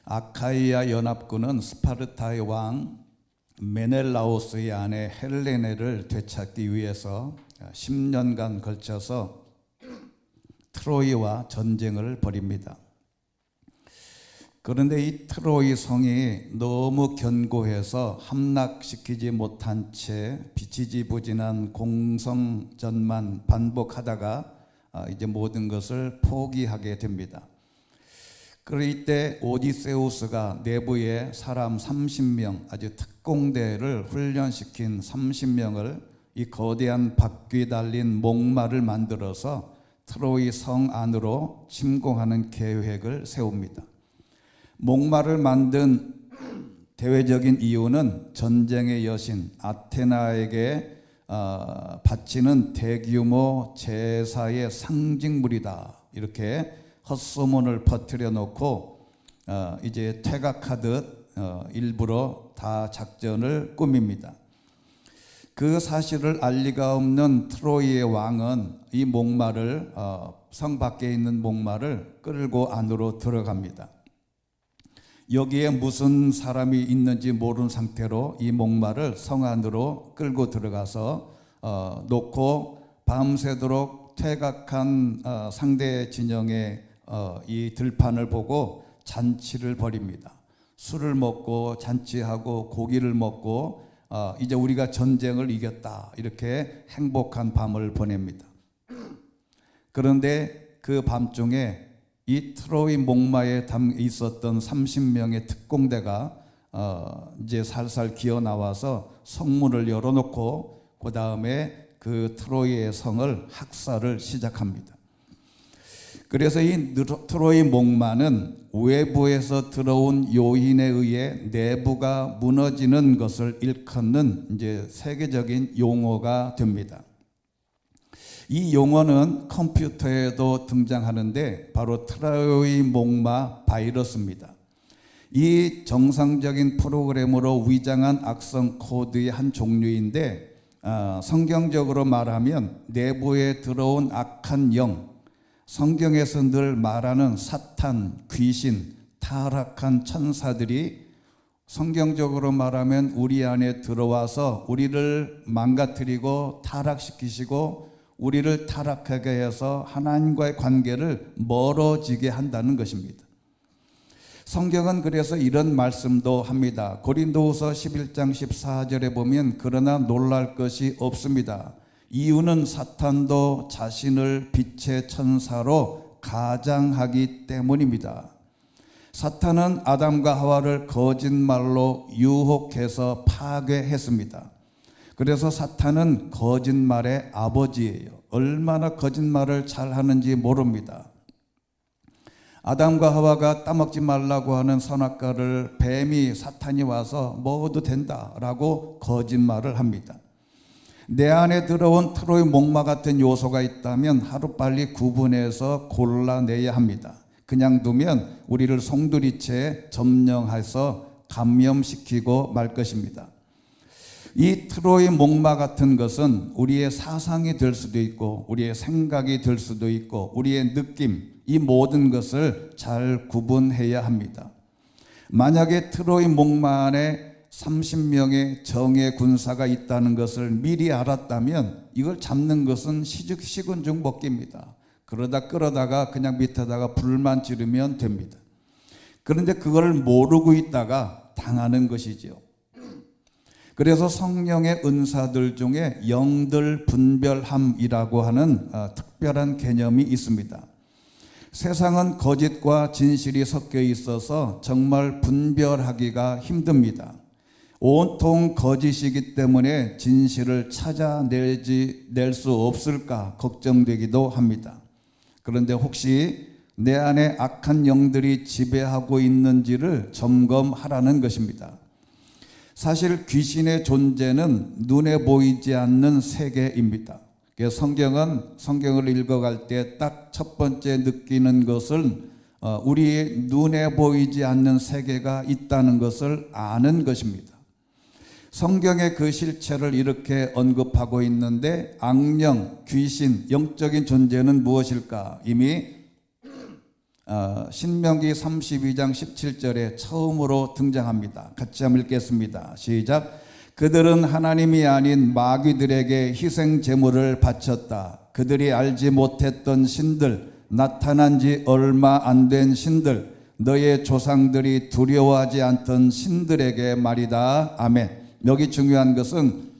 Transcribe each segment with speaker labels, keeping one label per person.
Speaker 1: 아카이아 연합군은 스파르타의 왕 메넬라오스의 아내 헬레네를 되찾기 위해서 10년간 걸쳐서 트로이와 전쟁을 벌입니다. 그런데 이 트로이 성이 너무 견고해서 함락시키지 못한 채 비치지부진한 공성전만 반복하다가 이제 모든 것을 포기하게 됩니다. 그럴 때 오디세우스가 내부에 사람 30명, 아주 특공대를 훈련시킨 30명을 이 거대한 바퀴 달린 목마를 만들어서 트로이 성 안으로 침공하는 계획을 세웁니다. 목마를 만든 대외적인 이유는 전쟁의 여신 아테나에게 바치는 대규모 제사의 상징물이다, 이렇게 헛소문을 퍼뜨려 놓고 이제 퇴각하듯 일부러 다 작전을 꾸밉니다. 그 사실을 알 리가 없는 트로이의 왕은 이 목마를 성 밖에 있는 목마를 끌고 안으로 들어갑니다. 여기에 무슨 사람이 있는지 모르는 상태로 이 목마를 성 안으로 끌고 들어가서 놓고 밤새도록 퇴각한 상대 진영의 이 들판을 보고 잔치를 벌입니다. 술을 먹고 잔치하고 고기를 먹고 이제 우리가 전쟁을 이겼다, 이렇게 행복한 밤을 보냅니다. 그런데 그 밤중에 이 트로이 목마에 있었던 30명의 특공대가 이제 살살 기어 나와서 성문을 열어놓고 그 다음에 그 트로이의 성을 학살을 시작합니다. 그래서 이 트로이 목마는 외부에서 들어온 요인에 의해 내부가 무너지는 것을 일컫는 이제 세계적인 용어가 됩니다. 이 용어는 컴퓨터에도 등장하는데 바로 트로이 목마 바이러스입니다. 이 정상적인 프로그램으로 위장한 악성 코드의 한 종류인데 성경적으로 말하면 내부에 들어온 악한 영, 성경에서 늘 말하는 사탄, 귀신, 타락한 천사들이 성경적으로 말하면 우리 안에 들어와서 우리를 망가뜨리고 타락시키시고 우리를 타락하게 해서 하나님과의 관계를 멀어지게 한다는 것입니다. 성경은 그래서 이런 말씀도 합니다. 고린도후서 11장 14절에 보면 그러나 놀랄 것이 없습니다. 이유는 사탄도 자신을 빛의 천사로 가장하기 때문입니다. 사탄은 아담과 하와를 거짓말로 유혹해서 파괴했습니다. 그래서 사탄은 거짓말의 아버지예요. 얼마나 거짓말을 잘하는지 모릅니다. 아담과 하와가 따먹지 말라고 하는 선악과를 뱀이 사탄이 와서 먹어도 된다라고 거짓말을 합니다. 내 안에 들어온 트로이 목마 같은 요소가 있다면 하루빨리 구분해서 골라내야 합니다. 그냥 두면 우리를 송두리째 점령해서 감염시키고 말 것입니다. 이 트로이 목마 같은 것은 우리의 사상이 될 수도 있고 우리의 생각이 될 수도 있고 우리의 느낌, 이 모든 것을 잘 구분해야 합니다. 만약에 트로이 목마 안에 30명의 정예 군사가 있다는 것을 미리 알았다면 이걸 잡는 것은 식은 죽 먹기입니다. 그러다 끌어다가 그냥 밑에다가 불만 지르면 됩니다. 그런데 그걸 모르고 있다가 당하는 것이죠. 그래서 성령의 은사들 중에 영들 분별함이라고 하는 특별한 개념이 있습니다. 세상은 거짓과 진실이 섞여 있어서 정말 분별하기가 힘듭니다. 온통 거짓이기 때문에 진실을 찾아낼 수 없을까 걱정되기도 합니다. 그런데 혹시 내 안에 악한 영들이 지배하고 있는지를 점검하라는 것입니다. 사실 귀신의 존재는 눈에 보이지 않는 세계입니다. 성경을 읽어갈 때 딱 첫 번째 느끼는 것은 우리의 눈에 보이지 않는 세계가 있다는 것을 아는 것입니다. 성경의 그 실체를 이렇게 언급하고 있는데 악령, 귀신, 영적인 존재는 무엇일까? 이미 신명기 32장 17절에 처음으로 등장합니다. 같이 한번 읽겠습니다. 시작. 그들은 하나님이 아닌 마귀들에게 희생 제물을 바쳤다. 그들이 알지 못했던 신들, 나타난 지 얼마 안 된 신들, 너의 조상들이 두려워하지 않던 신들에게 말이다. 아멘. 여기 중요한 것은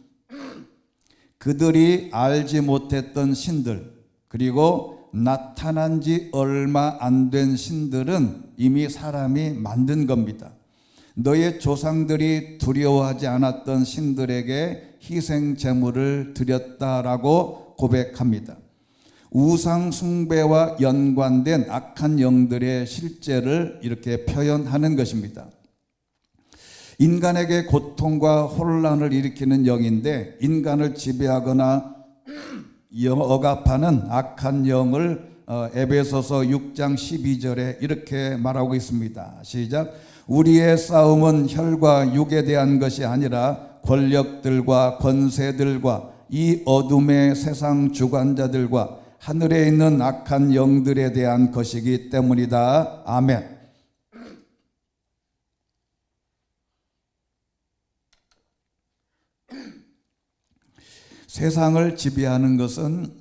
Speaker 1: 그들이 알지 못했던 신들, 그리고 나타난 지 얼마 안 된 신들은 이미 사람이 만든 겁니다. 너의 조상들이 두려워하지 않았던 신들에게 희생 제물을 드렸다라고 고백합니다. 우상 숭배와 연관된 악한 영들의 실제를 이렇게 표현하는 것입니다. 인간에게 고통과 혼란을 일으키는 영인데 인간을 지배하거나 억압하는 악한 영을 에베소서 6장 12절에 이렇게 말하고 있습니다. 시작. 우리의 싸움은 혈과 육에 대한 것이 아니라 권력들과 권세들과 이 어둠의 세상 주관자들과 하늘에 있는 악한 영들에 대한 것이기 때문이다. 아멘. 세상을 지배하는 것은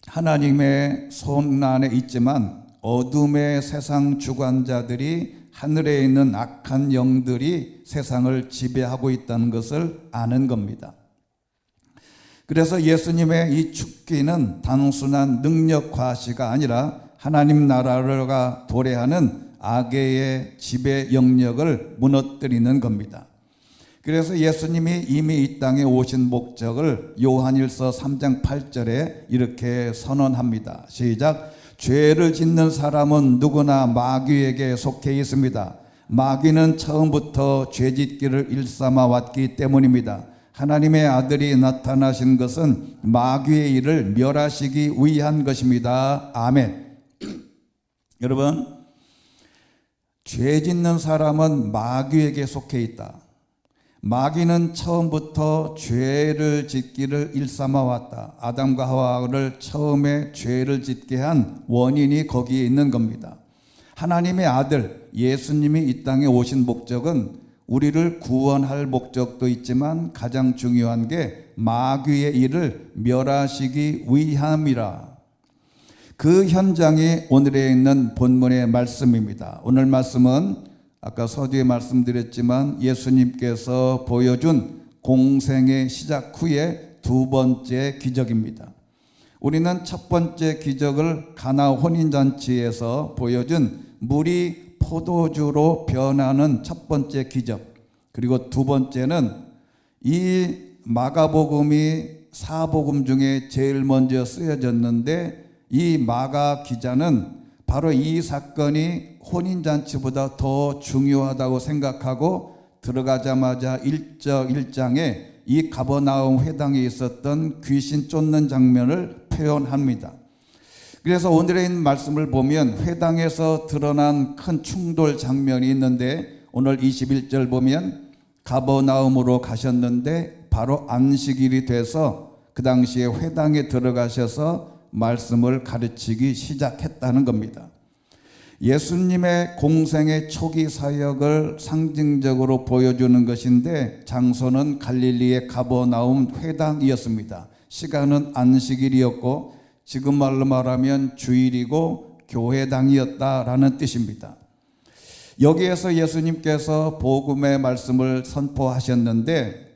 Speaker 1: 하나님의 손 안에 있지만 어둠의 세상 주관자들이 하늘에 있는 악한 영들이 세상을 지배하고 있다는 것을 아는 겁니다. 그래서 예수님의 이 죽기는 단순한 능력 과시가 아니라 하나님 나라가 도래하는 악의 지배 영역을 무너뜨리는 겁니다. 그래서 예수님이 이미 이 땅에 오신 목적을 요한일서 3장 8절에 이렇게 선언합니다. 시작. 죄를 짓는 사람은 누구나 마귀에게 속해 있습니다. 마귀는 처음부터 죄짓기를 일삼아 왔기 때문입니다. 하나님의 아들이 나타나신 것은 마귀의 일을 멸하시기 위한 것입니다. 아멘. 여러분, 죄짓는 사람은 마귀에게 속해 있다. 마귀는 처음부터 죄를 짓기를 일삼아 왔다. 아담과 하와를 처음에 죄를 짓게 한 원인이 거기에 있는 겁니다. 하나님의 아들 예수님이 이 땅에 오신 목적은 우리를 구원할 목적도 있지만 가장 중요한 게 마귀의 일을 멸하시기 위함이라. 그 현장이 오늘에 있는 본문의 말씀입니다. 오늘 말씀은 아까 서두에 말씀드렸지만 예수님께서 보여준 공생의 시작 후에 두 번째 기적입니다. 우리는 첫 번째 기적을 가나 혼인잔치에서 보여준 물이 포도주로 변하는 첫 번째 기적, 그리고 두 번째는 이 마가복음이 사복음 중에 제일 먼저 쓰여졌는데 이 마가 기자는 바로 이 사건이 혼인잔치보다 더 중요하다고 생각하고 들어가자마자 1장에 이 가버나움 회당에 있었던 귀신 쫓는 장면을 표현합니다. 그래서 오늘의 말씀을 보면 회당에서 드러난 큰 충돌 장면이 있는데 오늘 21절 보면 가버나움으로 가셨는데 바로 안식일이 돼서 그 당시에 회당에 들어가셔서 말씀을 가르치기 시작했다는 겁니다. 예수님의 공생의 초기 사역을 상징적으로 보여주는 것인데 장소는 갈릴리의 가버나움 회당이었습니다. 시간은 안식일이었고 지금 말로 말하면 주일이고 교회당이었다라는 뜻입니다. 여기에서 예수님께서 복음의 말씀을 선포하셨는데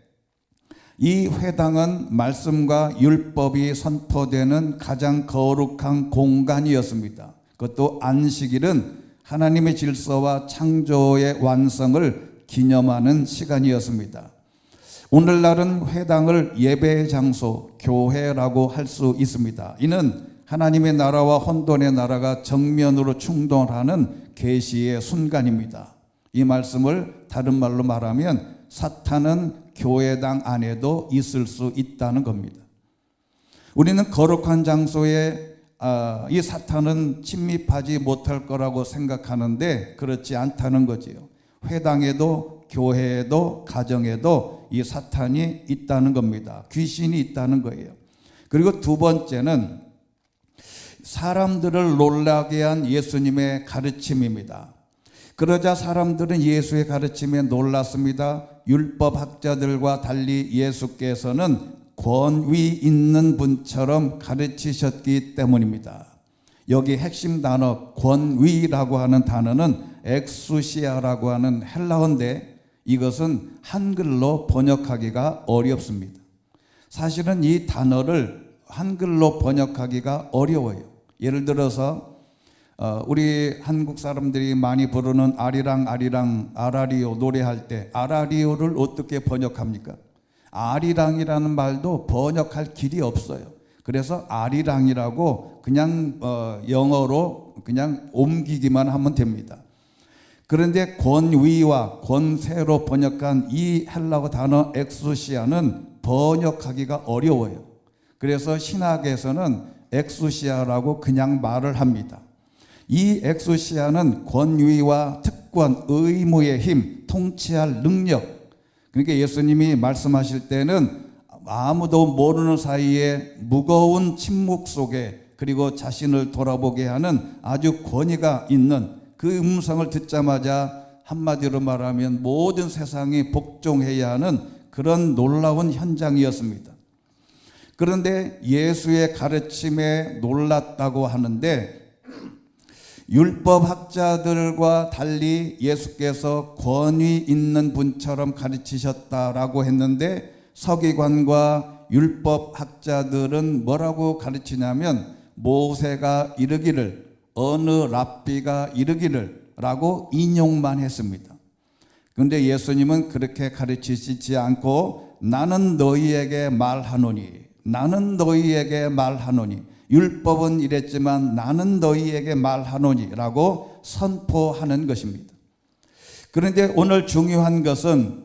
Speaker 1: 이 회당은 말씀과 율법이 선포되는 가장 거룩한 공간이었습니다. 그것도 안식일은 하나님의 질서와 창조의 완성을 기념하는 시간이었습니다. 오늘날은 회당을 예배의 장소, 교회라고 할 수 있습니다. 이는 하나님의 나라와 혼돈의 나라가 정면으로 충돌하는 계시의 순간입니다. 이 말씀을 다른 말로 말하면 사탄은 교회당 안에도 있을 수 있다는 겁니다. 우리는 거룩한 장소에 이 사탄은 침입하지 못할 거라고 생각하는데 그렇지 않다는 거지요. 회당에도 교회에도 가정에도 이 사탄이 있다는 겁니다. 귀신이 있다는 거예요. 그리고 두 번째는 사람들을 놀라게 한 예수님의 가르침입니다. 그러자 사람들은 예수의 가르침에 놀랐습니다. 율법학자들과 달리 예수께서는 권위 있는 분처럼 가르치셨기 때문입니다. 여기 핵심 단어 권위라고 하는 단어는 엑수시아라고 하는 헬라어인데 이것은 한글로 번역하기가 어렵습니다. 사실은 이 단어를 한글로 번역하기가 어려워요. 예를 들어서 우리 한국 사람들이 많이 부르는 아리랑 아리랑 아라리오 노래할 때 아라리오를 어떻게 번역합니까? 아리랑이라는 말도 번역할 길이 없어요. 그래서 아리랑이라고 그냥 영어로 그냥 옮기기만 하면 됩니다. 그런데 권위와 권세로 번역한 이 헬라어 단어 엑수시아는 번역하기가 어려워요. 그래서 신학에서는 엑수시아라고 그냥 말을 합니다. 이 엑수시아는 권위와 특권, 의무의 힘, 통치할 능력. 그러니까 예수님이 말씀하실 때는 아무도 모르는 사이에 무거운 침묵 속에 그리고 자신을 돌아보게 하는 아주 권위가 있는 그 음성을 듣자마자 한마디로 말하면 모든 세상이 복종해야 하는 그런 놀라운 현장이었습니다. 그런데 예수의 가르침에 놀랐다고 하는데 율법학자들과 달리 예수께서 권위 있는 분처럼 가르치셨다라고 했는데 서기관과 율법학자들은 뭐라고 가르치냐면 모세가 이르기를 어느 랍비가 이르기를 라고 인용만 했습니다. 그런데 예수님은 그렇게 가르치시지 않고 나는 너희에게 말하노니 나는 너희에게 말하노니 율법은 이랬지만 나는 너희에게 말하노니 라고 선포하는 것입니다. 그런데 오늘 중요한 것은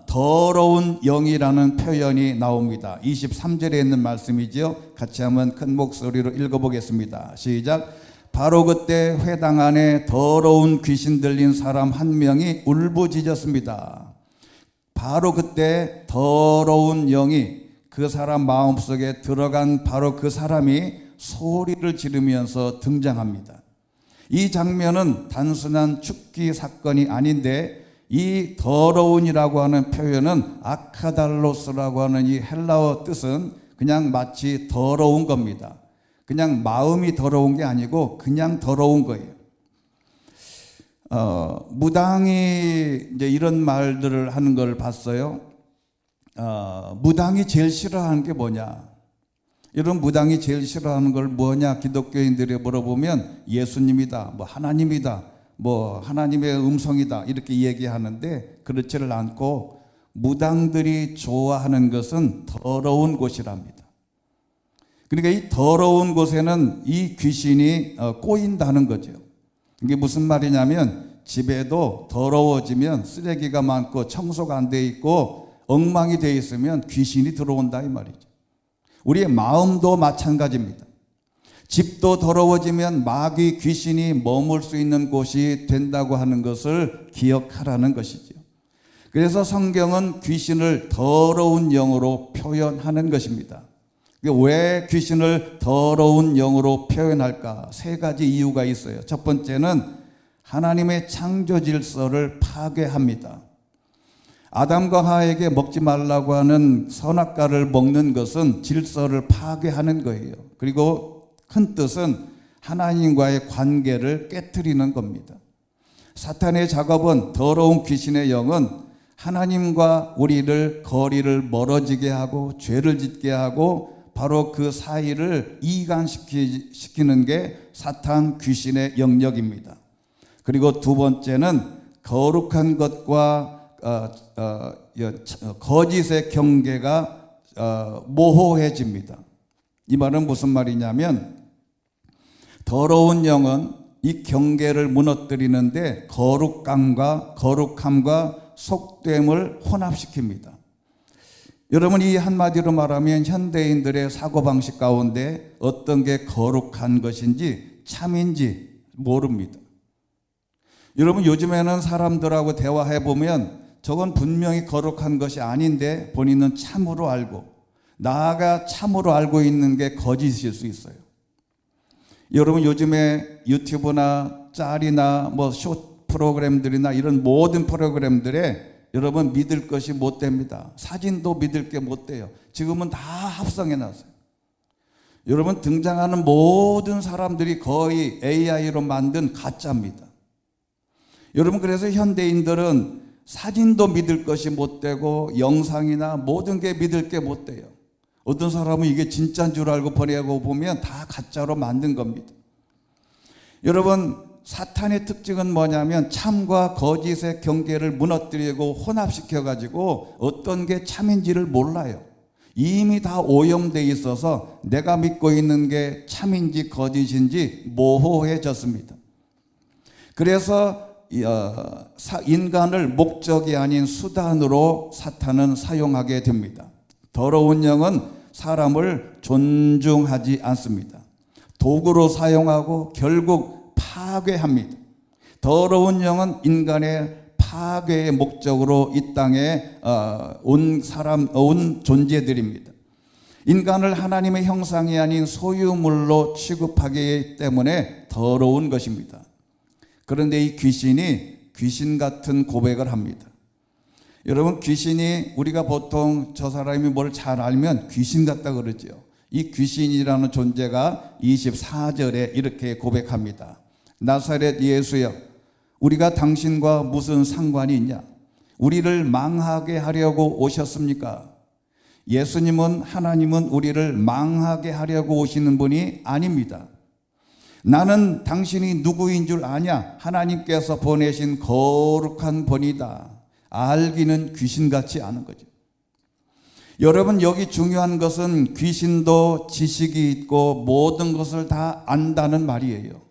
Speaker 1: 더러운 영이라는 표현이 나옵니다. 23절에 있는 말씀이죠. 같이 한번 큰 목소리로 읽어보겠습니다. 시작. 바로 그때 회당 안에 더러운 귀신 들린 사람 한 명이 울부짖었습니다. 바로 그때 더러운 영이 그 사람 마음속에 들어간 바로 그 사람이 소리를 지르면서 등장합니다. 이 장면은 단순한 죽기 사건이 아닌데 이 더러운이라고 하는 표현은 아카달로스라고 하는 이 헬라어 뜻은 그냥 마치 더러운 겁니다. 그냥 마음이 더러운 게 아니고 그냥 더러운 거예요. 무당이 이제 이런 말들을 하는 걸 봤어요. 무당이 제일 싫어하는 게 뭐냐? 이런 무당이 제일 싫어하는 걸 뭐냐? 기독교인들이 물어보면 예수님이다, 뭐 하나님이다, 뭐 하나님의 음성이다 이렇게 얘기하는데 그렇지를 않고 무당들이 좋아하는 것은 더러운 곳이랍니다. 그러니까 이 더러운 곳에는 이 귀신이 꼬인다는 거죠. 이게 무슨 말이냐면 집에도 더러워지면 쓰레기가 많고 청소가 안 돼 있고 엉망이 돼 있으면 귀신이 들어온다 이 말이죠. 우리의 마음도 마찬가지입니다. 집도 더러워지면 마귀 귀신이 머물 수 있는 곳이 된다고 하는 것을 기억하라는 것이죠. 그래서 성경은 귀신을 더러운 영으로 표현하는 것입니다. 왜 귀신을 더러운 영으로 표현할까? 세 가지 이유가 있어요. 첫 번째는 하나님의 창조 질서를 파괴합니다. 아담과 하와에게 먹지 말라고 하는 선악과를 먹는 것은 질서를 파괴하는 거예요. 그리고 큰 뜻은 하나님과의 관계를 깨트리는 겁니다. 사탄의 작업은 더러운 귀신의 영은 하나님과 우리를 거리를 멀어지게 하고 죄를 짓게 하고 바로 그 사이를 이간시키는 게 사탄 귀신의 영역입니다. 그리고 두 번째는 거룩한 것과 거짓의 경계가 모호해집니다. 이 말은 무슨 말이냐면 더러운 영은 이 경계를 무너뜨리는데 거룩함과 속됨을 혼합시킵니다. 여러분, 이 한마디로 말하면 현대인들의 사고방식 가운데 어떤 게 거룩한 것인지 참인지 모릅니다. 여러분, 요즘에는 사람들하고 대화해보면 저건 분명히 거룩한 것이 아닌데 본인은 참으로 알고 나아가 참으로 알고 있는 게 거짓일 수 있어요. 여러분 요즘에 유튜브나 짤이나 뭐 숏 프로그램들이나 이런 모든 프로그램들에 여러분 믿을 것이 못 됩니다. 사진도 믿을 게 못 돼요. 지금은 다 합성해 놨어요. 여러분 등장하는 모든 사람들이 거의 AI로 만든 가짜입니다. 여러분 그래서 현대인들은 사진도 믿을 것이 못 되고 영상이나 모든 게 믿을 게 못 돼요. 어떤 사람은 이게 진짜인 줄 알고 보내고 보면 다 가짜로 만든 겁니다. 여러분 사탄의 특징은 뭐냐면 참과 거짓의 경계를 무너뜨리고 혼합시켜 가지고 어떤 게 참인지를 몰라요. 이미 다 오염되어 있어서 내가 믿고 있는 게 참인지 거짓인지 모호해졌습니다. 그래서 인간을 목적이 아닌 수단으로 사탄은 사용하게 됩니다. 더러운 영은 사람을 존중하지 않습니다. 도구로 사용하고 결국 파괴합니다. 더러운 영은 인간의 파괴의 목적으로 이 땅에 온 존재들입니다. 인간을 하나님의 형상이 아닌 소유물로 취급하기 때문에 더러운 것입니다. 그런데 이 귀신이 귀신 같은 고백을 합니다. 여러분 귀신이 우리가 보통 저 사람이 뭘 잘 알면 귀신 같다 그러죠. 이 귀신이라는 존재가 24절에 이렇게 고백합니다. 나사렛 예수여, 우리가 당신과 무슨 상관이 있냐? 우리를 망하게 하려고 오셨습니까? 예수님은, 하나님은 우리를 망하게 하려고 오시는 분이 아닙니다. 나는 당신이 누구인 줄 아냐? 하나님께서 보내신 거룩한 분이다. 알기는 귀신같이 아는 거죠. 여러분 여기 중요한 것은 귀신도 지식이 있고 모든 것을 다 안다는 말이에요.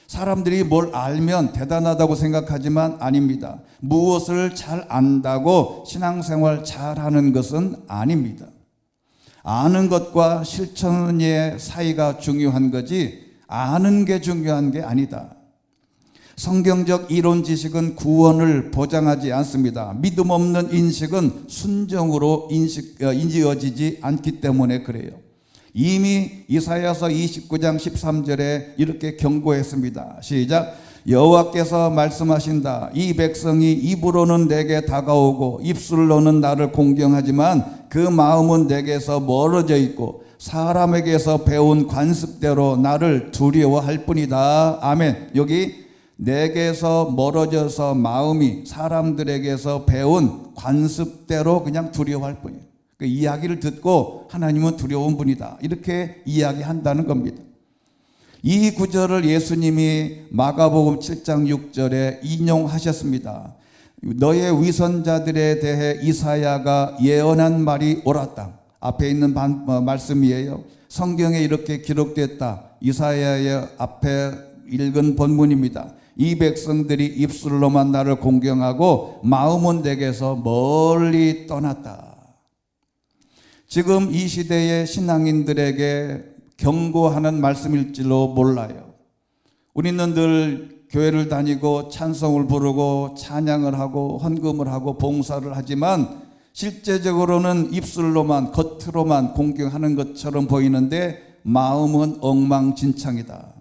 Speaker 1: 사람들이 뭘 알면 대단하다고 생각하지만 아닙니다. 무엇을 잘 안다고 신앙생활 잘하는 것은 아닙니다. 아는 것과 실천의 사이가 중요한 거지 아는 게 중요한 게 아니다. 성경적 이론 지식은 구원을 보장하지 않습니다. 믿음 없는 인식은 순종으로 인지어지지 않기 때문에 그래요. 이미 이사야서 29장 13절에 이렇게 경고했습니다. 시작. 여호와께서 말씀하신다. 이 백성이 입으로는 내게 다가오고 입술로는 나를 공경하지만 그 마음은 내게서 멀어져 있고 사람에게서 배운 관습대로 나를 두려워할 뿐이다. 아멘. 여기 내게서 멀어져서 마음이 사람들에게서 배운 관습대로 그냥 두려워할 뿐이에요. 그 이야기를 듣고 하나님은 두려운 분이다. 이렇게 이야기한다는 겁니다. 이 구절을 예수님이 마가복음 7장 6절에 인용하셨습니다. 너의 위선자들에 대해 이사야가 예언한 말이 옳았다. 앞에 있는 말씀이에요. 성경에 이렇게 기록됐다. 이사야의 앞에 읽은 본문입니다. 이 백성들이 입술로만 나를 공경하고 마음은 내게서 멀리 떠났다. 지금 이 시대의 신앙인들에게 경고하는 말씀일지도 몰라요. 우리는 늘 교회를 다니고 찬송을 부르고 찬양을 하고 헌금을 하고 봉사를 하지만 실제적으로는 입술로만 겉으로만 공경하는 것처럼 보이는데 마음은 엉망진창이다.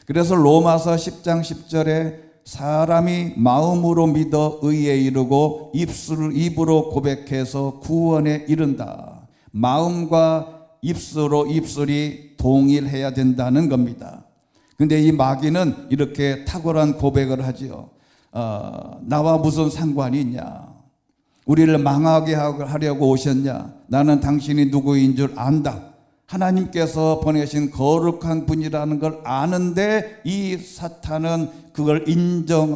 Speaker 1: 그래서 로마서 10장 10절에 사람이 마음으로 믿어 의에 이르고 입으로 고백해서 구원에 이른다. 마음과 입술이 동일해야 된다는 겁니다. 근데 이 마귀는 이렇게 탁월한 고백을 하지요. 나와 무슨 상관이 있냐? 우리를 망하게 하려고 오셨냐? 나는 당신이 누구인 줄 안다. 하나님께서 보내신 거룩한 분이라는 걸 아는데 이 사탄은 그걸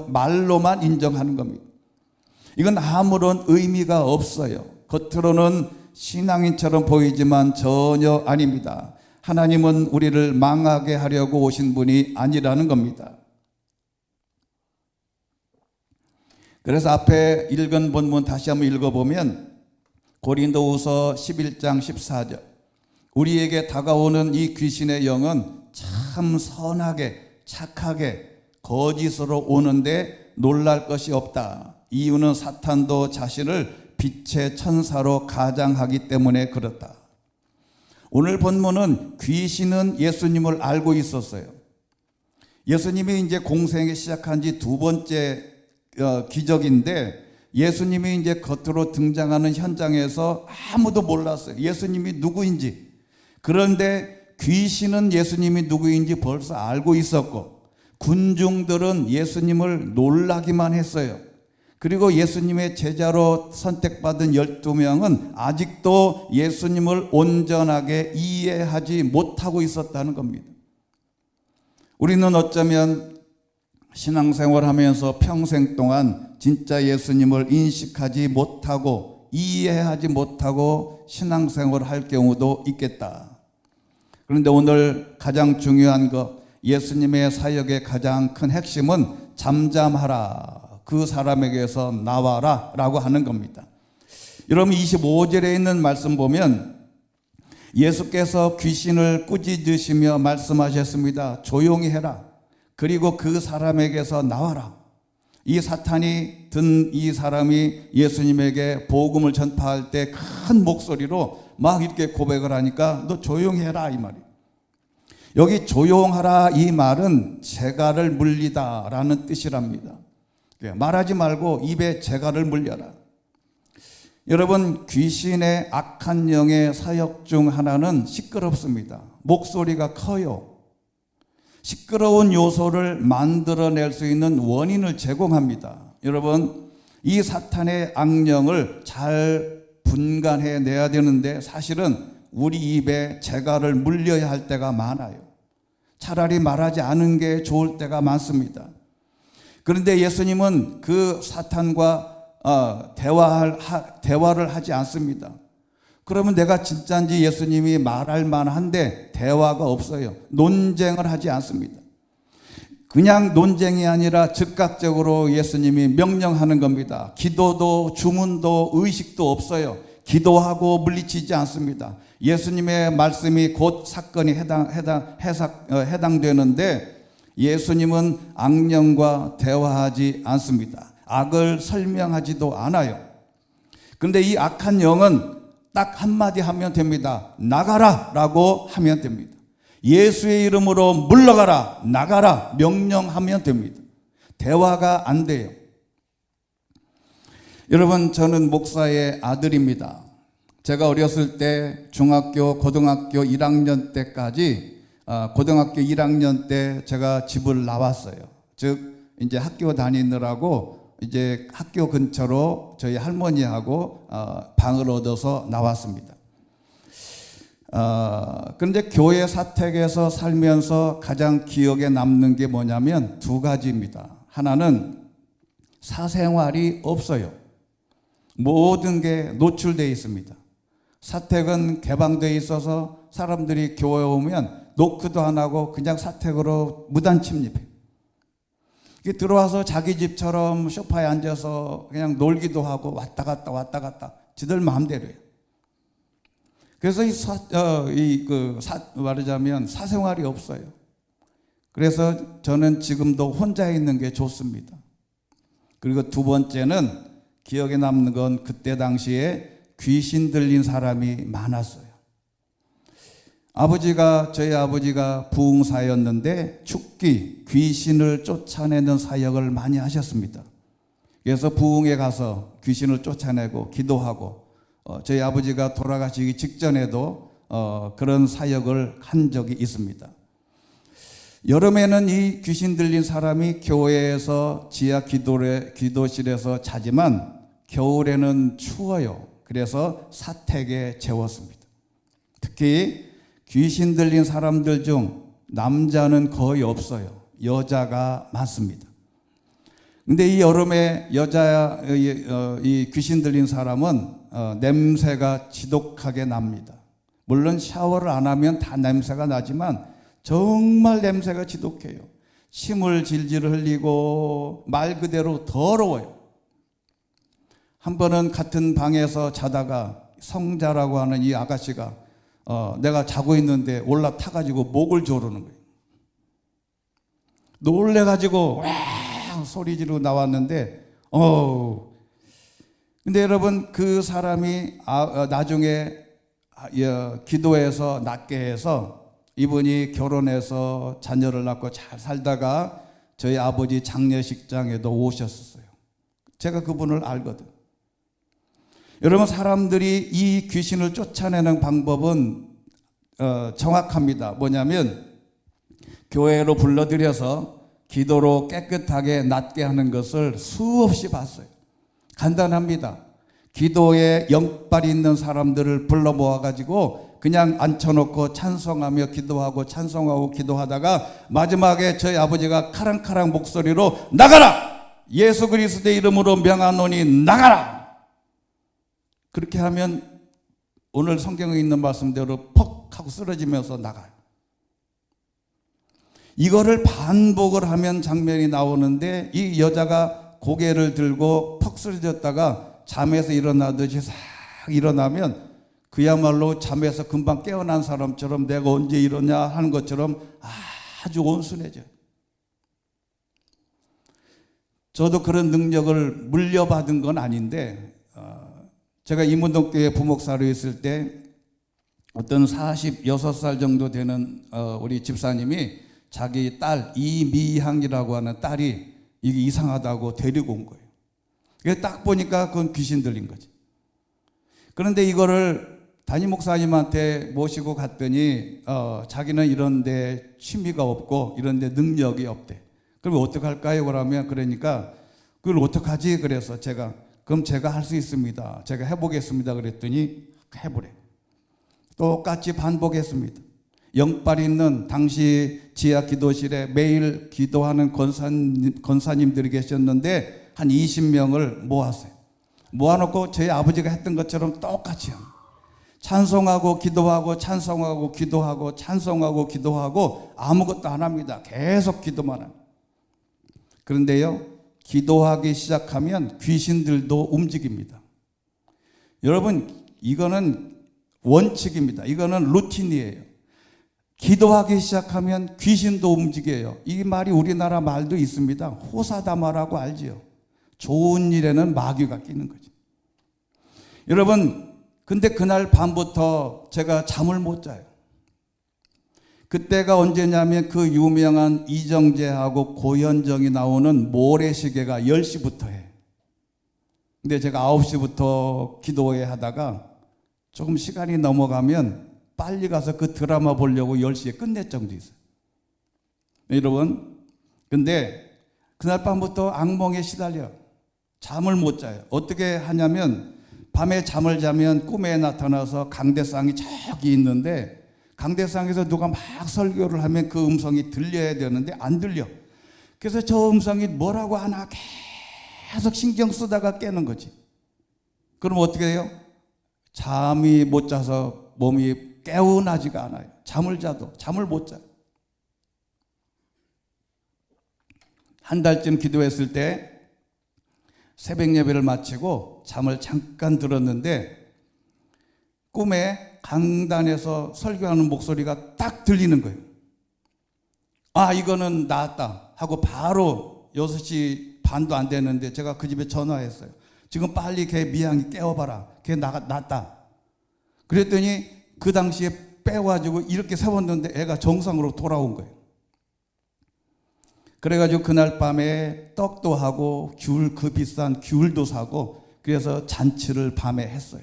Speaker 1: 말로만 인정하는 겁니다. 이건 아무런 의미가 없어요. 겉으로는 신앙인처럼 보이지만 전혀 아닙니다. 하나님은 우리를 망하게 하려고 오신 분이 아니라는 겁니다. 그래서 앞에 읽은 본문 다시 한번 읽어보면 고린도후서 11장 14절 우리에게 다가오는 이 귀신의 영은 참 선하게 착하게 거짓으로 오는데 놀랄 것이 없다. 이유는 사탄도 자신을 빛의 천사로 가장하기 때문에 그렇다. 오늘 본문은 귀신은 예수님을 알고 있었어요. 예수님이 이제 공생에 시작한 지 두 번째 기적인데 예수님이 이제 겉으로 등장하는 현장에서 아무도 몰랐어요. 예수님이 누구인지. 그런데 귀신은 예수님이 누구인지 벌써 알고 있었고 군중들은 예수님을 놀라기만 했어요. 그리고 예수님의 제자로 선택받은 12명은 아직도 예수님을 온전하게 이해하지 못하고 있었다는 겁니다. 우리는 어쩌면 신앙생활하면서 평생 동안 진짜 예수님을 인식하지 못하고 이해하지 못하고 신앙생활을 할 경우도 있겠다. 그런데 오늘 가장 중요한 것, 예수님의 사역의 가장 큰 핵심은 잠잠하라, 그 사람에게서 나와라 라고 하는 겁니다. 여러분 25절에 있는 말씀 보면 예수께서 귀신을 꾸짖으시며 말씀하셨습니다. 조용히 해라. 그리고 그 사람에게서 나와라. 이 사탄이 든 이 사람이 예수님에게 복음을 전파할 때 큰 목소리로 막 이렇게 고백을 하니까 너 조용히 해라 이 말이에요. 여기 조용하라 이 말은 재갈을 물리다 라는 뜻이랍니다. 말하지 말고 입에 재갈을 물려라. 여러분 귀신의 악한 영의 사역 중 하나는 시끄럽습니다. 목소리가 커요. 시끄러운 요소를 만들어낼 수 있는 원인을 제공합니다. 여러분 이 사탄의 악령을 잘 분간해 내야 되는데 사실은 우리 입에 재갈을 물려야 할 때가 많아요. 차라리 말하지 않은 게 좋을 때가 많습니다. 그런데 예수님은 그 사탄과 대화를 하지 않습니다. 그러면 내가 진짜인지 예수님이 말할 만한데 대화가 없어요. 논쟁을 하지 않습니다. 그냥 논쟁이 아니라 즉각적으로 예수님이 명령하는 겁니다. 기도도 주문도 의식도 없어요. 기도하고 물리치지 않습니다. 예수님의 말씀이 곧 사건이 해당되는데 예수님은 악령과 대화하지 않습니다. 악을 설명하지도 않아요. 그런데 이 악한 영은 딱 한마디 하면 됩니다. 나가라 라고 하면 됩니다. 예수의 이름으로 물러가라, 나가라 명령하면 됩니다. 대화가 안 돼요. 여러분 저는 목사의 아들입니다. 제가 어렸을 때 중학교, 고등학교 1학년 때까지 고등학교 1학년 때 제가 집을 나왔어요. 즉 이제 학교 다니느라고 이제 학교 근처로 저희 할머니하고 방을 얻어서 나왔습니다. 그런데 교회 사택에서 살면서 가장 기억에 남는 게 뭐냐면 두 가지입니다. 하나는 사생활이 없어요. 모든 게 노출되어 있습니다. 사택은 개방되어 있어서 사람들이 교회 오면 노크도 안 하고 그냥 사택으로 무단 침입해요. 들어와서 자기 집처럼 소파에 앉아서 그냥 놀기도 하고 왔다 갔다 지들 마음대로 해요. 그래서 말하자면 사생활이 없어요. 그래서 저는 지금도 혼자 있는 게 좋습니다. 그리고 두 번째는 기억에 남는 건 그때 당시에 귀신 들린 사람이 많았어요. 저희 아버지가 부흥사였는데 죽기, 귀신을 쫓아내는 사역을 많이 하셨습니다. 그래서 부흥에 가서 귀신을 쫓아내고 기도하고 저희 아버지가 돌아가시기 직전에도 그런 사역을 한 적이 있습니다. 여름에는 이 귀신 들린 사람이 교회에서 지하 기도실에서 자지만 겨울에는 추워요. 그래서 사택에 재웠습니다. 특히 귀신 들린 사람들 중 남자는 거의 없어요. 여자가 많습니다. 근데 이 여름에 이 귀신 들린 사람은 냄새가 지독하게 납니다. 물론 샤워를 안 하면 다 냄새가 나지만 정말 냄새가 지독해요. 침을 질질 흘리고 말 그대로 더러워요. 한 번은 같은 방에서 자다가 성자라고 하는 이 아가씨가 내가 자고 있는데 올라타가지고 목을 조르는 거예요. 놀래가지고 와 소리 지르고 나왔는데 근데 여러분 그 사람이 나중에 기도해서 낫게 해서 이분이 결혼해서 자녀를 낳고 잘 살다가 저희 아버지 장례식장에도 오셨어요. 제가 그분을 알거든. 여러분, 사람들이 이 귀신을 쫓아내는 방법은 정확합니다. 뭐냐면 교회로 불러들여서 기도로 깨끗하게 낫게 하는 것을 수없이 봤어요. 간단합니다. 기도에 영빨이 있는 사람들을 불러 모아가지고 그냥 앉혀놓고 찬송하며 기도하고 찬송하고 기도하다가 마지막에 저희 아버지가 카랑카랑 목소리로 나가라! 예수 그리스도의 이름으로 명하노니 나가라! 그렇게 하면 오늘 성경에 있는 말씀대로 퍽 하고 쓰러지면서 나가요. 이거를 반복을 하면 장면이 나오는데 이 여자가 고개를 들고 퍽 쓰러졌다가 잠에서 일어나듯이 싹 일어나면 그야말로 잠에서 금방 깨어난 사람처럼 내가 언제 이러냐 하는 것처럼 아주 온순해져요. 저도 그런 능력을 물려받은 건 아닌데 제가 이문동교회 부목사로 있을 때 어떤 46살 정도 되는 우리 집사님이 자기 딸 이미향이라고 하는 딸이 이게 이상하다고 데리고 온 거예요. 그게 딱 보니까 그건 귀신 들린 거지. 그런데 이거를 담임 목사님한테 모시고 갔더니 자기는 이런 데 취미가 없고 이런 데 능력이 없대. 그럼 어떡할까요? 그러니까 그걸 어떡하지? 그래서 그럼 제가 할 수 있습니다. 제가 해보겠습니다. 그랬더니 해보래. 똑같이 반복했습니다. 영빨 있는 당시 지하 기도실에 매일 기도하는 권사님들이 계셨는데 한 20명을 모았어요. 모아놓고 저희 아버지가 했던 것처럼 똑같이 합니다. 찬송하고 기도하고 찬송하고 기도하고 찬송하고 기도하고 아무것도 안 합니다. 계속 기도만 합니다. 그런데요, 기도하기 시작하면 귀신들도 움직입니다. 여러분, 이거는 원칙입니다. 이거는 루틴이에요. 기도하기 시작하면 귀신도 움직여요. 이 말이 우리나라 말도 있습니다. 호사다마라고 알지요. 좋은 일에는 마귀가 끼는 거죠. 여러분, 근데 그날 밤부터 제가 잠을 못 자요. 그때가 언제냐면 그 유명한 이정재하고 고현정이 나오는 모래시계가 10시부터 해. 근데 제가 9시부터 기도회 하다가 조금 시간이 넘어가면 빨리 가서 그 드라마 보려고 10시에 끝낼 정도 있어요. 여러분, 근데 그날 밤부터 악몽에 시달려. 잠을 못 자요. 어떻게 하냐면 밤에 잠을 자면 꿈에 나타나서 강대상이 저기 있는데 강대상에서 누가 막 설교를 하면 그 음성이 들려야 되는데 안 들려. 그래서 저 음성이 뭐라고 하나 계속 신경 쓰다가 깨는 거지. 그럼 어떻게 해요? 잠이 못 자서 몸이 개운하지가 않아요. 잠을 자도 잠을 못 자요. 한 달쯤 기도했을 때 새벽 예배를 마치고 잠을 잠깐 들었는데 꿈에 강단에서 설교하는 목소리가 딱 들리는 거예요. 아, 이거는 나았다 하고 바로 6시 반도 안 됐는데 제가 그 집에 전화했어요. 지금 빨리 걔 미양이 깨워봐라. 걔 낫다. 그랬더니 그 당시에 빼가지고 이렇게 세웠는데 애가 정상으로 돌아온 거예요. 그래가지고 그날 밤에 떡도 하고 그 비싼 귤도 사고 그래서 잔치를 밤에 했어요.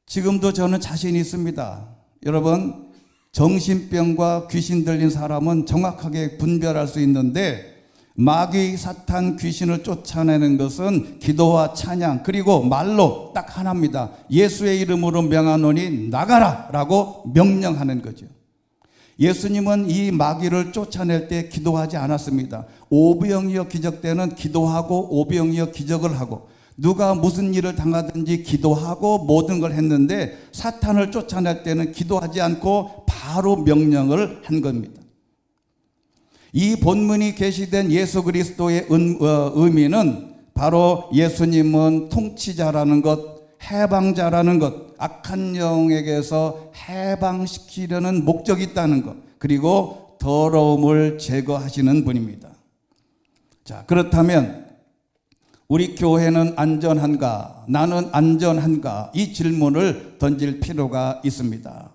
Speaker 1: 지금도 저는 자신 있습니다. 여러분, 정신병과 귀신 들린 사람은 정확하게 분별할 수 있는데 마귀, 사탄, 귀신을 쫓아내는 것은 기도와 찬양 그리고 말로 딱 하나입니다. 예수의 이름으로 명하노니 나가라 라고 명령하는 거죠. 예수님은 이 마귀를 쫓아낼 때 기도하지 않았습니다. 오병이어 기적 때는 기도하고 오병이어 기적을 하고 누가 무슨 일을 당하든지 기도하고 모든 걸 했는데 사탄을 쫓아낼 때는 기도하지 않고 바로 명령을 한 겁니다. 이 본문이 계시된 예수 그리스도의 의미는 바로 예수님은 통치자라는 것, 해방자라는 것, 악한 영에게서 해방시키려는 목적이 있다는 것, 그리고 더러움을 제거하시는 분입니다. 자, 그렇다면 우리 교회는 안전한가? 나는 안전한가? 이 질문을 던질 필요가 있습니다.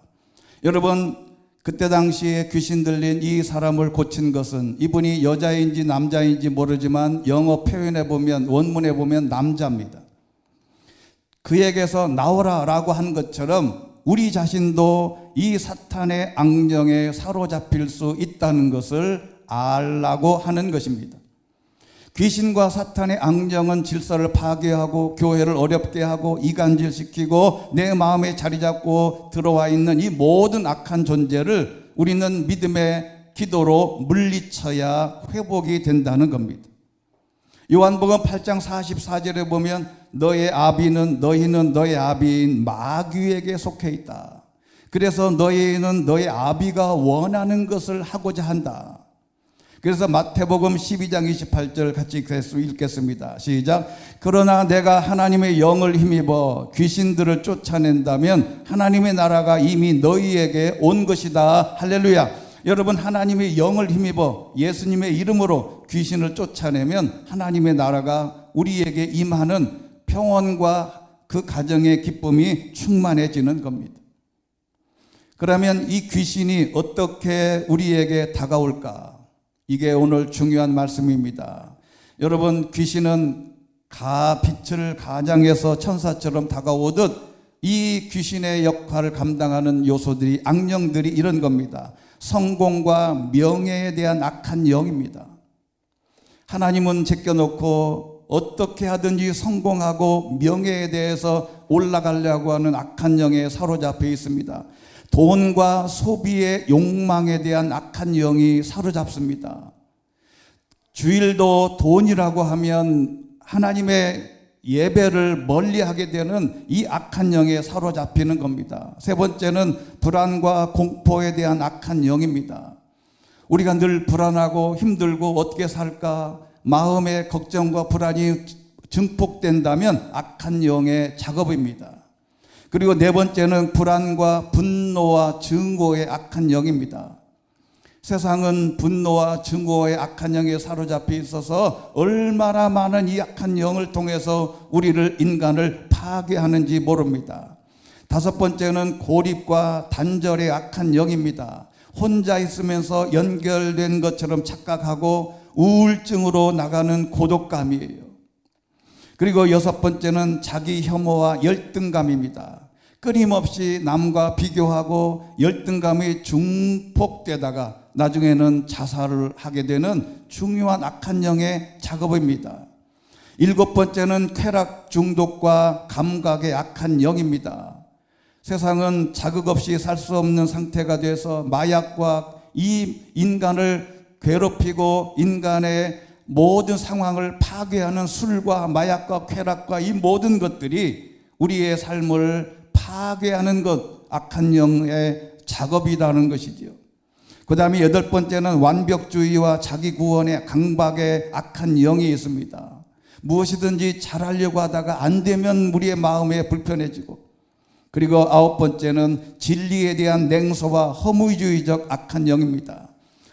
Speaker 1: 여러분, 그때 당시에 귀신 들린 이 사람을 고친 것은 이분이 여자인지 남자인지 모르지만 영어 표현에 보면, 원문에 보면 남자입니다. 그에게서 나오라 라고 한 것처럼 우리 자신도 이 사탄의 악령에 사로잡힐 수 있다는 것을 알라고 하는 것입니다. 귀신과 사탄의 악령은 질서를 파괴하고 교회를 어렵게 하고 이간질시키고 내 마음에 자리 잡고 들어와 있는 이 모든 악한 존재를 우리는 믿음의 기도로 물리쳐야 회복이 된다는 겁니다. 요한복음 8장 44절에 보면 너희는 너의 아비인 마귀에게 속해 있다. 그래서 너희는 너의 아비가 원하는 것을 하고자 한다. 그래서 마태복음 12장 28절 같이 읽겠습니다. 시작. 그러나 내가 하나님의 영을 힘입어 귀신들을 쫓아낸다면 하나님의 나라가 이미 너희에게 온 것이다. 할렐루야. 여러분, 하나님의 영을 힘입어 예수님의 이름으로 귀신을 쫓아내면 하나님의 나라가 우리에게 임하는 평온과 그 가정의 기쁨이 충만해지는 겁니다. 그러면 이 귀신이 어떻게 우리에게 다가올까? 이게 오늘 중요한 말씀입니다. 여러분, 귀신은 빛을 가장해서 천사처럼 다가오듯 이 귀신의 역할을 감당하는 요소들이, 악령들이 이런 겁니다. 성공과 명예에 대한 악한 영입니다. 하나님은 제껴놓고 어떻게 하든지 성공하고 명예에 대해서 올라가려고 하는 악한 영에 사로잡혀 있습니다. 돈과 소비의 욕망에 대한 악한 영이 사로잡습니다. 주일도 돈이라고 하면 하나님의 예배를 멀리하게 되는 이 악한 영에 사로잡히는 겁니다. 세 번째는 불안과 공포에 대한 악한 영입니다. 우리가 늘 불안하고 힘들고 어떻게 살까, 마음의 걱정과 불안이 증폭된다면 악한 영의 작업입니다. 그리고 네 번째는 불안과 분노와 증오의 악한 영입니다. 세상은 분노와 증오의 악한 영에 사로잡혀 있어서 얼마나 많은 이 악한 영을 통해서 인간을 파괴하는지 모릅니다. 다섯 번째는 고립과 단절의 악한 영입니다. 혼자 있으면서 연결된 것처럼 착각하고 우울증으로 나가는 고독감이에요. 그리고 여섯 번째는 자기 혐오와 열등감입니다. 끊임없이 남과 비교하고 열등감이 증폭되다가 나중에는 자살을 하게 되는 중요한 악한 영의 작업입니다. 일곱 번째는 쾌락 중독과 감각의 악한 영입니다. 세상은 자극 없이 살 수 없는 상태가 돼서 마약과 이 인간을 괴롭히고 인간의 모든 상황을 파괴하는 술과 마약과 쾌락과 이 모든 것들이 우리의 삶을 파괴하는 것, 악한 영의 작업이라는 것이지요. 그 다음에 여덟 번째는 완벽주의와 자기 구원의 강박의 악한 영이 있습니다. 무엇이든지 잘하려고 하다가 안 되면 우리의 마음에 불편해지고, 그리고 아홉 번째는 진리에 대한 냉소와 허무주의적 악한 영입니다.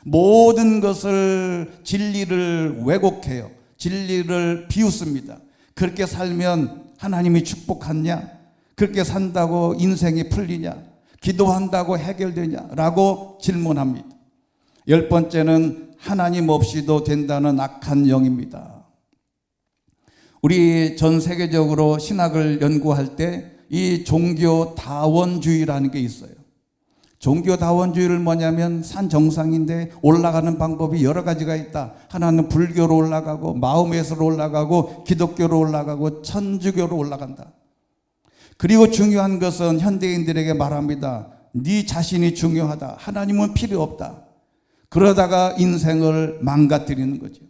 Speaker 1: 모든 것을 진리를 왜곡해요. 진리를 비웃습니다. 그렇게 살면 하나님이 축복하냐? 그렇게 산다고 인생이 풀리냐? 기도한다고 해결되냐? 라고 질문합니다. 열 번째는 하나님 없이도 된다는 악한 영입니다. 우리 전 세계적으로 신학을 연구할 때 이 종교 다원주의라는 게 있어요. 종교 다원주의를 뭐냐면 산 정상인데 올라가는 방법이 여러 가지가 있다. 하나는 불교로 올라가고 마음에서 올라가고 기독교로 올라가고 천주교로 올라간다. 그리고 중요한 것은 현대인들에게 말합니다. 네 자신이 중요하다. 하나님은 필요 없다. 그러다가 인생을 망가뜨리는 거죠.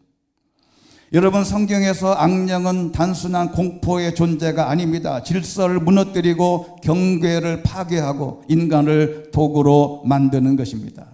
Speaker 1: 여러분, 성경에서 악령은 단순한 공포의 존재가 아닙니다. 질서를 무너뜨리고 경계를 파괴하고 인간을 도구로 만드는 것입니다.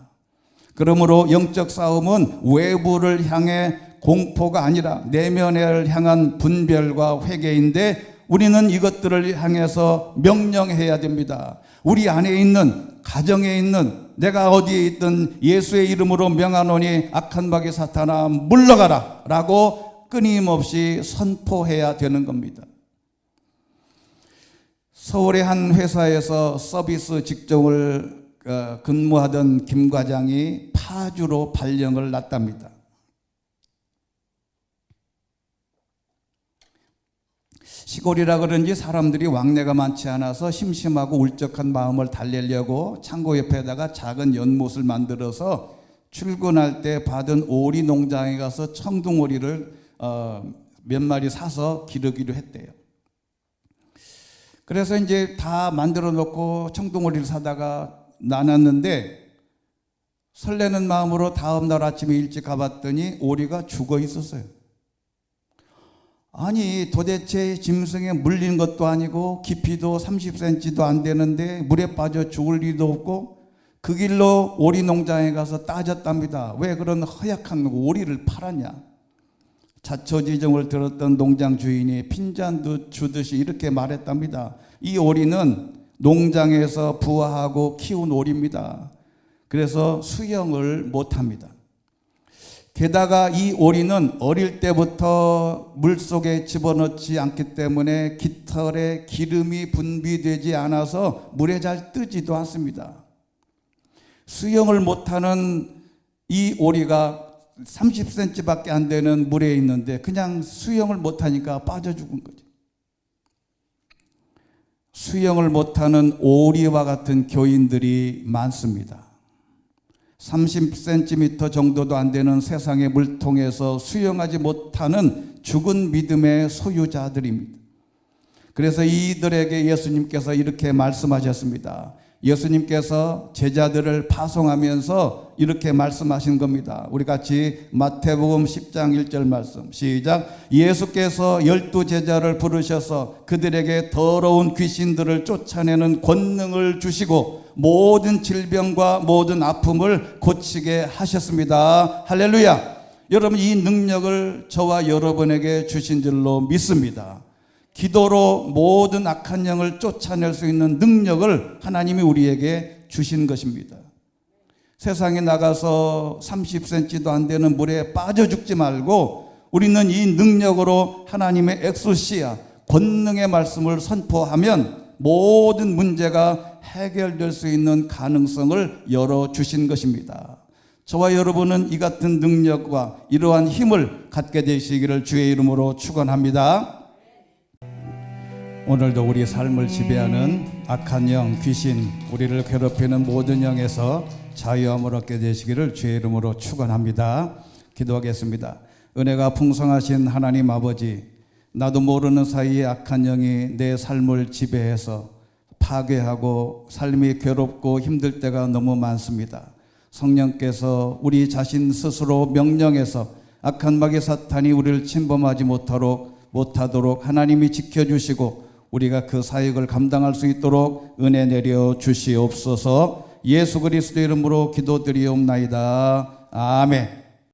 Speaker 1: 그러므로 영적 싸움은 외부를 향해 공포가 아니라 내면을 향한 분별과 회개인데 우리는 이것들을 향해서 명령해야 됩니다. 우리 안에 있는, 가정에 있는, 내가 어디에 있든 예수의 이름으로 명하노니 악한 마귀 사탄아 물러가라 라고 끊임없이 선포해야 되는 겁니다. 서울의 한 회사에서 서비스 직종을 근무하던 김 과장이 파주로 발령을 났답니다. 시골이라 그런지 사람들이 왕래가 많지 않아서 심심하고 울적한 마음을 달래려고 창고 옆에다가 작은 연못을 만들어서 출근할 때 받은 오리 농장에 가서 청둥오리를 몇 마리 사서 기르기로 했대요. 그래서 이제 다 만들어 놓고 청둥오리를 사다가 나눴는데 설레는 마음으로 다음 날 아침에 일찍 가봤더니 오리가 죽어 있었어요. 아니 도대체 짐승에 물린 것도 아니고 깊이도 30cm도 안 되는데 물에 빠져 죽을 리도 없고 그 길로 오리 농장에 가서 따졌답니다. 왜 그런 허약한 오리를 팔았냐. 자초지종을 들었던 농장 주인이 핀잔 주듯이 이렇게 말했답니다. 이 오리는 농장에서 부화하고 키운 오리입니다. 그래서 수영을 못합니다. 게다가 이 오리는 어릴 때부터 물속에 집어넣지 않기 때문에 깃털에 기름이 분비되지 않아서 물에 잘 뜨지도 않습니다. 수영을 못하는 이 오리가 30cm밖에 안 되는 물에 있는데 그냥 수영을 못하니까 빠져 죽은 거죠. 수영을 못하는 오리와 같은 교인들이 많습니다. 30cm 정도도 안 되는 세상의 물통에서 수영하지 못하는 죽은 믿음의 소유자들입니다. 그래서 이들에게 예수님께서 이렇게 말씀하셨습니다. 예수님께서 제자들을 파송하면서 이렇게 말씀하신 겁니다. 우리 같이 마태복음 10장 1절 말씀 시작. 예수께서 12제자를 부르셔서 그들에게 더러운 귀신들을 쫓아내는 권능을 주시고 모든 질병과 모든 아픔을 고치게 하셨습니다. 할렐루야. 여러분 이 능력을 저와 여러분에게 주신 줄로 믿습니다. 기도로 모든 악한 영을 쫓아낼 수 있는 능력을 하나님이 우리에게 주신 것입니다. 세상에 나가서 30cm도 안 되는 물에 빠져 죽지 말고 우리는 이 능력으로 하나님의 엑소시아 권능의 말씀을 선포하면 모든 문제가 해결될 수 있는 가능성을 열어주신 것입니다. 저와 여러분은 이 같은 능력과 이러한 힘을 갖게 되시기를 주의 이름으로 축원합니다. 오늘도 우리 삶을 지배하는 악한 영, 귀신, 우리를 괴롭히는 모든 영에서 자유함을 얻게 되시기를 주의 이름으로 축원합니다. 기도하겠습니다. 은혜가 풍성하신 하나님 아버지, 나도 모르는 사이에 악한 영이 내 삶을 지배해서 파괴하고 삶이 괴롭고 힘들 때가 너무 많습니다. 성령께서 우리 자신 스스로 명령해서 악한 마귀 사탄이 우리를 침범하지 못하도록 하나님이 지켜주시고 우리가 그 사역을 감당할 수 있도록 은혜 내려 주시옵소서. 예수 그리스도의 이름으로 기도드리옵나이다. 아멘.